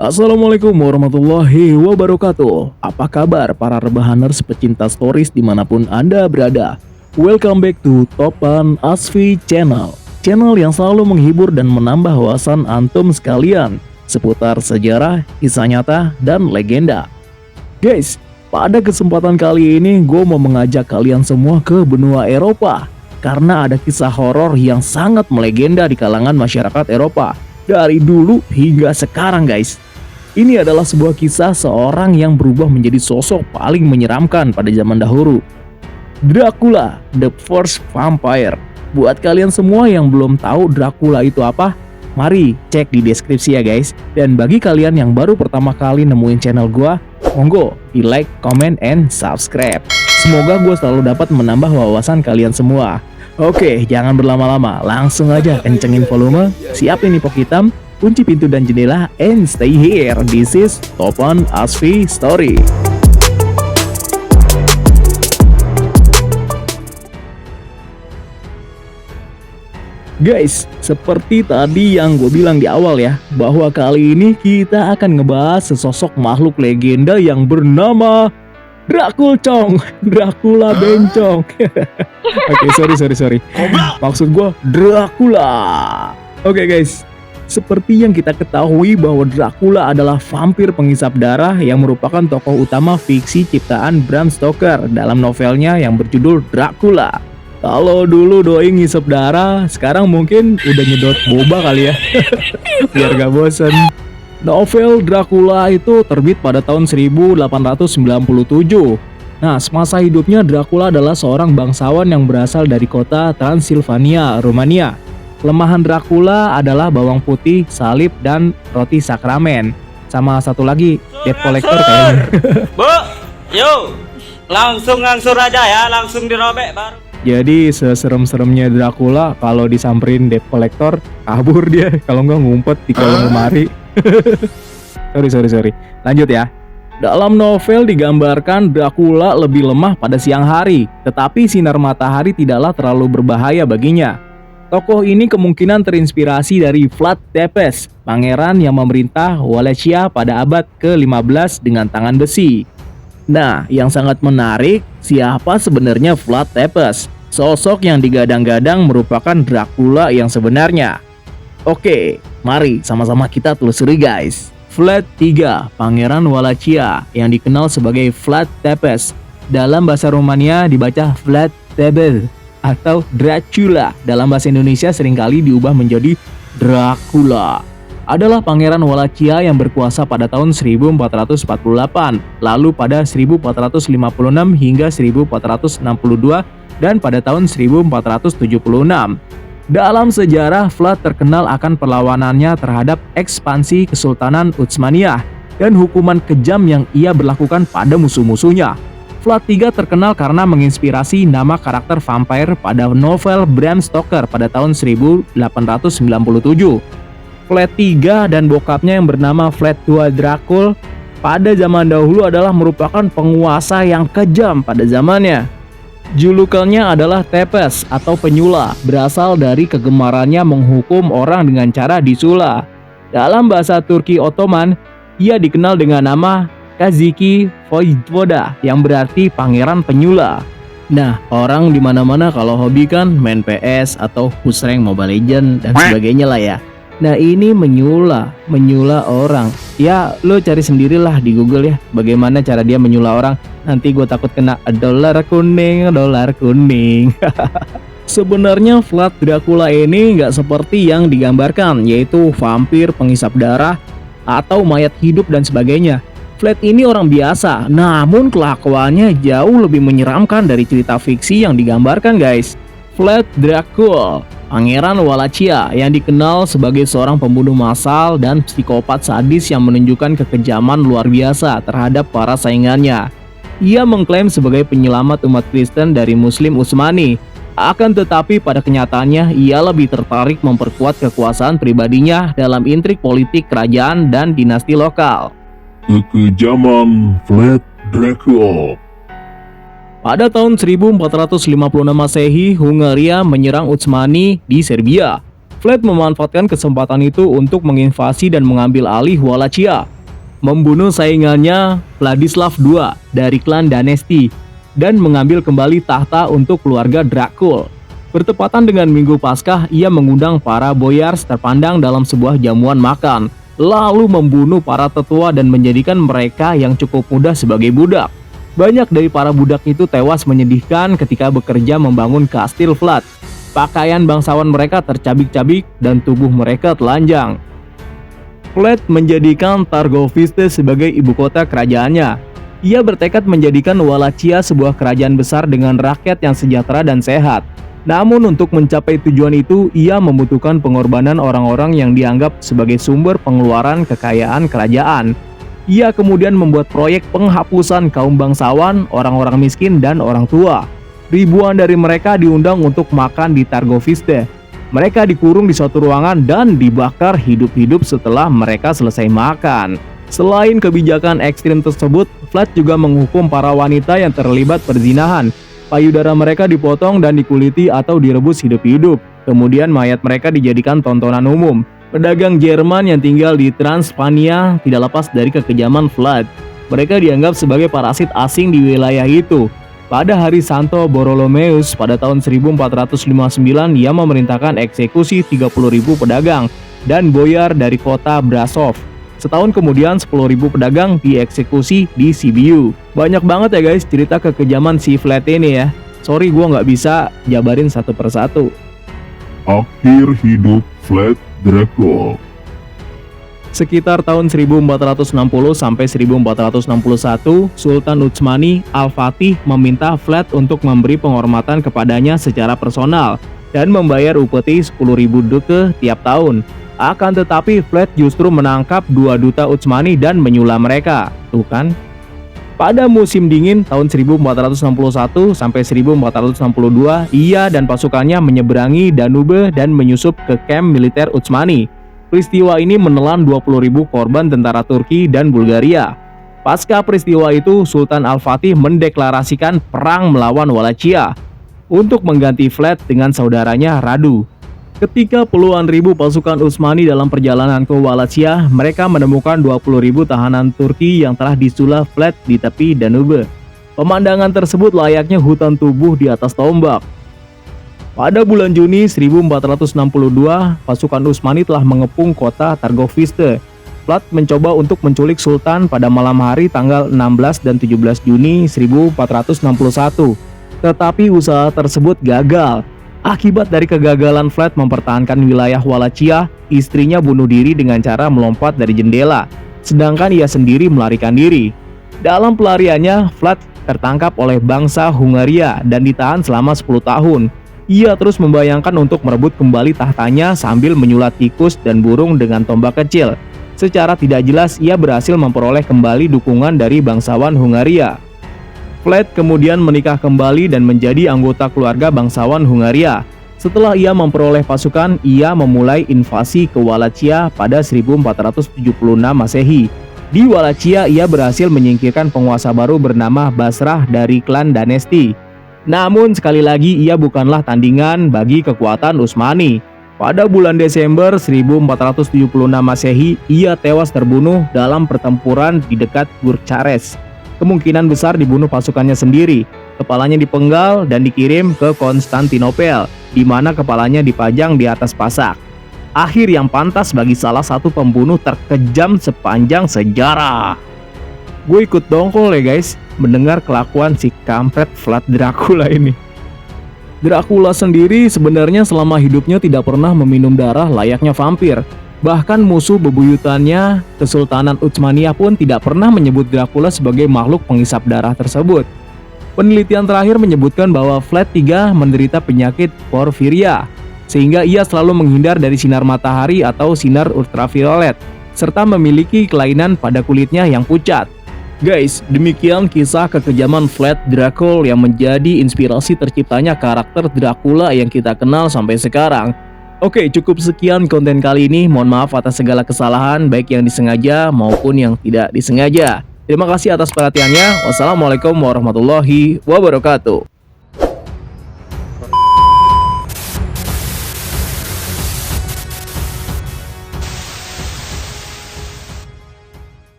Assalamualaikum warahmatullahi wabarakatuh. Apa kabar para rebahaners pecinta stories dimanapun Anda berada? Welcome back to Topan Asfi Channel. Channel yang selalu menghibur dan menambah wawasan antum sekalian seputar sejarah, kisah nyata, dan legenda. Guys, pada kesempatan kali ini gue mau mengajak kalian semua ke benua Eropa karena ada kisah horor yang sangat melegenda di kalangan masyarakat Eropa dari dulu hingga sekarang guys. Ini adalah sebuah kisah seorang yang berubah menjadi sosok paling menyeramkan pada zaman dahulu. Dracula, the first vampire. Buat kalian semua yang belum tahu Dracula itu apa, mari cek di deskripsi ya guys. Dan bagi kalian yang baru pertama kali nemuin channel gua, monggo di like, comment, and subscribe. Semoga gua selalu dapat menambah wawasan kalian semua. Oke, jangan berlama-lama, langsung aja kencengin volume, siapin nipok hitam, kunci pintu dan jendela, and stay here. This is Topan Asfi Story. Guys, seperti tadi yang gue bilang di awal ya, bahwa kali ini kita akan ngebahas sesosok makhluk legenda yang bernama Dracula, Dracula bencong. Oke, sorry. Maksud gue Dracula. Oke guys, seperti yang kita ketahui bahwa Dracula adalah vampir penghisap darah yang merupakan tokoh utama fiksi ciptaan Bram Stoker dalam novelnya yang berjudul Dracula. Kalau dulu doi ngisep darah, sekarang mungkin udah nyedot boba kali ya. Biar gak bosen. Novel Dracula itu terbit pada tahun 1897. Nah, semasa hidupnya Dracula adalah seorang bangsawan yang berasal dari kota Transilvania, Rumania. Kelemahan Dracula adalah bawang putih, salib, dan roti sakramen. Sama satu lagi, debt collector kayaknya. Bu, yuk, langsung ngangsur aja ya, langsung dirobek baru. Jadi seserem-seremnya Dracula, kalau disamperin debt collector, kabur dia. Kalau nggak ngumpet di kolong lemari. Sorry. Lanjut ya. Dalam novel digambarkan Dracula lebih lemah pada siang hari, tetapi sinar matahari tidaklah terlalu berbahaya baginya. Tokoh ini kemungkinan terinspirasi dari Vlad Tepes, pangeran yang memerintah Wallachia pada abad ke-15 dengan tangan besi. Nah, yang sangat menarik, siapa sebenarnya Vlad Tepes? Sosok yang digadang-gadang merupakan Dracula yang sebenarnya. Oke, mari sama-sama kita telusuri guys. Vlad III, pangeran Wallachia yang dikenal sebagai Vlad Tepes. Dalam bahasa Rumania dibaca Vlad Tepes atau Dracula. Dalam bahasa Indonesia seringkali diubah menjadi Dracula. Adalah pangeran Wallachia yang berkuasa pada tahun 1448, lalu pada 1456 hingga 1462 dan pada tahun 1476. Dalam sejarah, Vlad terkenal akan perlawanannya terhadap ekspansi Kesultanan Utsmaniyah dan hukuman kejam yang ia berlakukan pada musuh-musuhnya. Vlad III terkenal karena menginspirasi nama karakter vampire pada novel Bram Stoker pada tahun 1897. Vlad III dan bokapnya yang bernama Vlad II Dracul pada zaman dahulu adalah merupakan penguasa yang kejam pada zamannya. Julukannya adalah Tepes atau penyula, berasal dari kegemarannya menghukum orang dengan cara disula. Dalam bahasa Turki Ottoman, ia dikenal dengan nama Kaziki Voivoda yang berarti pangeran penyula. Nah, orang di mana-mana kalau hobi kan main PS atau push rank Mobile Legends dan sebagainya lah ya. Nah, ini menyula orang. Ya, lo cari sendirilah di Google ya, bagaimana cara dia menyula orang. Nanti gue takut kena dolar kuning. Sebenarnya Vlad Dracula ini nggak seperti yang digambarkan, yaitu vampir penghisap darah atau mayat hidup dan sebagainya. Vlad ini orang biasa, namun kelakuannya jauh lebih menyeramkan dari cerita fiksi yang digambarkan guys. Vlad Dracul, pangeran Wallachia yang dikenal sebagai seorang pembunuh massal dan psikopat sadis yang menunjukkan kekejaman luar biasa terhadap para saingannya. Ia mengklaim sebagai penyelamat umat Kristen dari Muslim Utsmani. Akan tetapi pada kenyataannya ia lebih tertarik memperkuat kekuasaan pribadinya dalam intrik politik kerajaan dan dinasti lokal. Kekejaman Vlad Dracul. Pada tahun 1456 Masehi, Hungaria menyerang Utsmani di Serbia. Vlad memanfaatkan kesempatan itu untuk menginvasi dan mengambil alih Wallachia, membunuh saingannya Vladislav II dari klan Danesti, dan mengambil kembali tahta untuk keluarga Dracul. Bertepatan dengan Minggu Paskah, ia mengundang para boyars terpandang dalam sebuah jamuan makan, lalu membunuh para tetua dan menjadikan mereka yang cukup muda sebagai budak. Banyak dari para budak itu tewas menyedihkan ketika bekerja membangun kastil Vlad. Pakaian bangsawan mereka tercabik-cabik dan tubuh mereka telanjang. Vlad menjadikan Targoviste sebagai ibu kota kerajaannya. Ia bertekad menjadikan Wallachia sebuah kerajaan besar dengan rakyat yang sejahtera dan sehat. Namun untuk mencapai tujuan itu, ia membutuhkan pengorbanan orang-orang yang dianggap sebagai sumber pengeluaran kekayaan kerajaan. Ia kemudian membuat proyek penghapusan kaum bangsawan, orang-orang miskin, dan orang tua. Ribuan dari mereka diundang untuk makan di Targoviste. Mereka dikurung di suatu ruangan dan dibakar hidup-hidup setelah mereka selesai makan. Selain kebijakan ekstrim tersebut, Vlad juga menghukum para wanita yang terlibat perzinahan. Payudara mereka dipotong dan dikuliti atau direbus hidup-hidup. Kemudian mayat mereka dijadikan tontonan umum. Pedagang Jerman yang tinggal di Transpania tidak lepas dari kekejaman Vlad. Mereka dianggap sebagai parasit asing di wilayah itu. Pada hari Santo Borromeus pada tahun 1459, ia memerintahkan eksekusi 30.000 pedagang dan boyar dari kota Brasov. Setahun kemudian 10.000 pedagang dieksekusi di Sibiu. Banyak banget ya guys cerita kekejaman si Vlad ini ya. Sorry gua nggak bisa jabarin satu persatu. Akhir hidup Vlad Dracul. Sekitar tahun 1460 sampai 1461, Sultan Utsmani Al-Fatih meminta Vlad untuk memberi penghormatan kepadanya secara personal dan membayar upeti 10.000 duke tiap tahun. Akan tetapi Vlad justru menangkap 2 duta Utsmani dan menyulam mereka. Tuh kan? Pada musim dingin tahun 1461 sampai 1462, ia dan pasukannya menyeberangi Danube dan menyusup ke kamp militer Utsmani. Peristiwa ini menelan 20.000 korban tentara Turki dan Bulgaria. Pasca peristiwa itu, Sultan Al-Fatih mendeklarasikan perang melawan Wallachia untuk mengganti Vlad dengan saudaranya Radu. Ketika puluhan ribu pasukan Utsmani dalam perjalanan ke Wallachia, mereka menemukan 20.000 tahanan Turki yang telah disulah Vlad di tepi Danube. Pemandangan tersebut layaknya hutan tubuh di atas tombak. Pada bulan Juni 1462, pasukan Utsmani telah mengepung kota Targoviste. Vlad mencoba untuk menculik Sultan pada malam hari tanggal 16 dan 17 Juni 1461. Tetapi usaha tersebut gagal. Akibat dari kegagalan Vlad mempertahankan wilayah Wallachia, istrinya bunuh diri dengan cara melompat dari jendela, sedangkan ia sendiri melarikan diri. Dalam pelariannya, Vlad tertangkap oleh bangsa Hungaria dan ditahan selama 10 tahun. Ia terus membayangkan untuk merebut kembali tahtanya sambil menyulat tikus dan burung dengan tombak kecil. Secara tidak jelas, ia berhasil memperoleh kembali dukungan dari bangsawan Hungaria. Vlad kemudian menikah kembali dan menjadi anggota keluarga bangsawan Hungaria. Setelah ia memperoleh pasukan, ia memulai invasi ke Wallachia pada 1476 Masehi. Di Wallachia, ia berhasil menyingkirkan penguasa baru bernama Basrah dari klan Danesti. Namun sekali lagi ia bukanlah tandingan bagi kekuatan Utsmani. Pada bulan Desember 1476 Masehi, ia tewas terbunuh dalam pertempuran di dekat Burchares. Kemungkinan besar dibunuh pasukannya sendiri. Kepalanya dipenggal dan dikirim ke Konstantinopel, di mana kepalanya dipajang di atas pasak. Akhir yang pantas bagi salah satu pembunuh terkejam sepanjang sejarah. Gue ikut dongkol ya guys, mendengar kelakuan si kampret Vlad Dracula ini. Dracula sendiri sebenarnya selama hidupnya tidak pernah meminum darah layaknya vampir. Bahkan musuh bebuyutannya, Kesultanan Utsmania pun tidak pernah menyebut Dracula sebagai makhluk penghisap darah tersebut. Penelitian terakhir menyebutkan bahwa Vlad III menderita penyakit porfiria, sehingga ia selalu menghindar dari sinar matahari atau sinar ultraviolet, serta memiliki kelainan pada kulitnya yang pucat. Guys, demikian kisah kekejaman Vlad Dracul yang menjadi inspirasi terciptanya karakter Dracula yang kita kenal sampai sekarang. Oke, cukup sekian konten kali ini. Mohon maaf atas segala kesalahan, baik yang disengaja maupun yang tidak disengaja. Terima kasih atas perhatiannya. Wassalamualaikum warahmatullahi wabarakatuh.